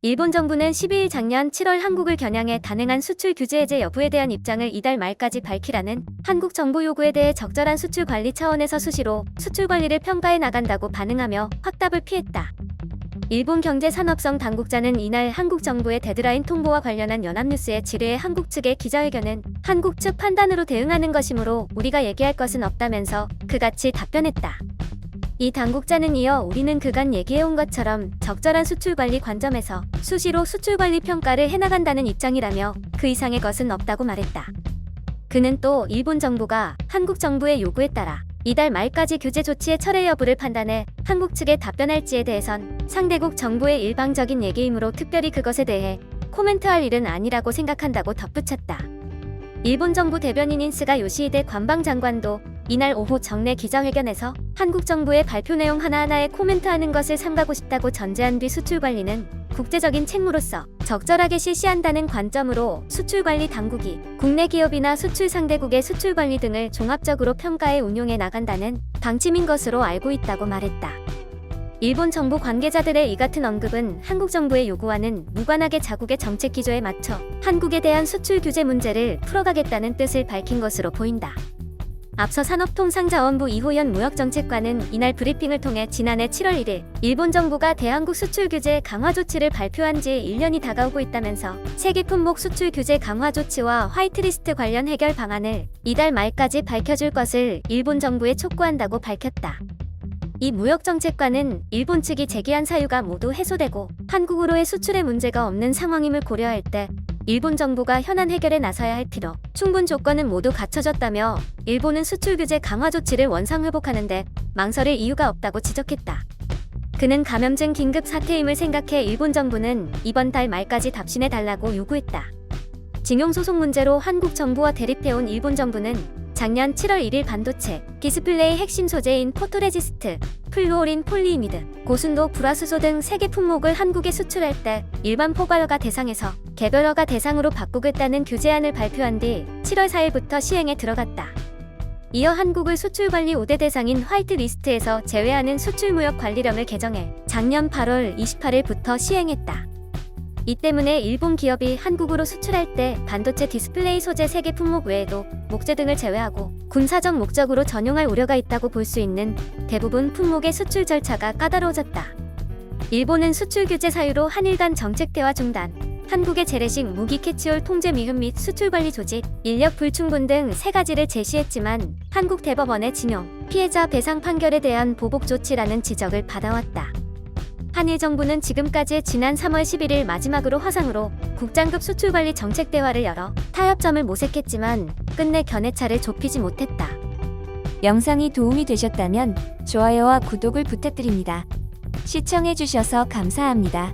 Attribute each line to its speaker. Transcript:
Speaker 1: 일본 정부는 12일 작년 7월 한국을 겨냥해 단행한 수출 규제 해제 여부에 대한 입장을 이달 말까지 밝히라는 한국 정부 요구에 대해 적절한 수출 관리 차원에서 수시로 수출 관리를 평가해 나간다고 반응하며 확답을 피했다. 일본 경제산업성 당국자는 이날 한국 정부의 데드라인 통보와 관련한 연합뉴스에 질의해 한국 측의 기자회견은 한국 측 판단으로 대응하는 것이므로 우리가 얘기할 것은 없다면서 그같이 답변했다. 이 당국자는 이어 우리는 그간 얘기해온 것처럼 적절한 수출관리 관점에서 수시로 수출관리 평가를 해나간다는 입장이라며 그 이상의 것은 없다고 말했다. 그는 또 일본 정부가 한국 정부의 요구에 따라 이달 말까지 규제 조치의 철회 여부를 판단해 한국 측에 답변할지에 대해선 상대국 정부의 일방적인 얘기이므로 특별히 그것에 대해 코멘트할 일은 아니라고 생각한다고 덧붙였다. 일본 정부 대변인인 스가 요시히데 관방장관도 이날 오후 정례 기자회견에서 한국 정부의 발표 내용 하나하나에 코멘트하는 것을 삼가고 싶다고 전제한 뒤 수출관리는 국제적인 책무로서 적절하게 실시한다는 관점으로 수출관리 당국이 국내 기업이나 수출 상대국의 수출관리 등을 종합적으로 평가해 운용해 나간다는 방침인 것으로 알고 있다고 말했다. 일본 정부 관계자들의 이 같은 언급은 한국 정부의 요구와는 무관하게 자국의 정책 기조에 맞춰 한국에 대한 수출 규제 문제를 풀어가겠다는 뜻을 밝힌 것으로 보인다. 앞서 산업통상자원부 이호연 무역정책관은 이날 브리핑을 통해 지난해 7월 1일 일본 정부가 대한국 수출 규제 강화 조치를 발표한 지 1년이 다가오고 있다면서 세계 품목 수출 규제 강화 조치와 화이트리스트 관련 해결 방안을 이달 말까지 밝혀줄 것을 일본 정부에 촉구한다고 밝혔다. 이 무역정책관은 일본 측이 제기한 사유가 모두 해소되고 한국으로의 수출에 문제가 없는 상황임을 고려할 때 일본 정부가 현안 해결에 나서야 할 필요, 충분 조건은 모두 갖춰졌다며 일본은 수출 규제 강화 조치를 원상회복하는데 망설일 이유가 없다고 지적했다. 그는 감염증 긴급 사태임을 생각해 일본 정부는 이번 달 말까지 답신해달라고 요구했다. 징용소송 문제로 한국 정부와 대립해온 일본 정부는 작년 7월 1일 반도체, 디스플레이 핵심 소재인 포토레지스트, 플루오린 폴리이미드, 고순도 불화수소 등 세계 품목을 한국에 수출할 때 일반 포괄허가 대상에서 개별허가 대상으로 바꾸겠다는 규제안을 발표한 뒤 7월 4일부터 시행에 들어갔다. 이어 한국을 수출관리 5대 대상인 화이트리스트에서 제외하는 수출무역관리령을 개정해 작년 8월 28일부터 시행했다. 이 때문에 일본 기업이 한국으로 수출할 때 반도체 디스플레이 소재 세계 품목 외에도 목재 등을 제외하고 군사적 목적으로 전용할 우려가 있다고 볼 수 있는 대부분 품목의 수출 절차가 까다로워졌다. 일본은 수출 규제 사유로 한일 간 정책 대화 중단, 한국의 재래식 무기 캐치홀 통제 미흡 및 수출관리 조직, 인력 불충분 등 세 가지를 제시했지만 한국 대법원의 징용, 피해자 배상 판결에 대한 보복 조치라는 지적을 받아왔다. 한일 정부는 지금까지 지난 3월 11일 마지막으로 화상으로 국장급 수출관리 정책 대화를 열어 타협점을 모색했지만 끝내 견해차를 좁히지 못했다.
Speaker 2: 영상이 도움이 되셨다면 좋아요와 구독을 부탁드립니다. 시청해주셔서 감사합니다.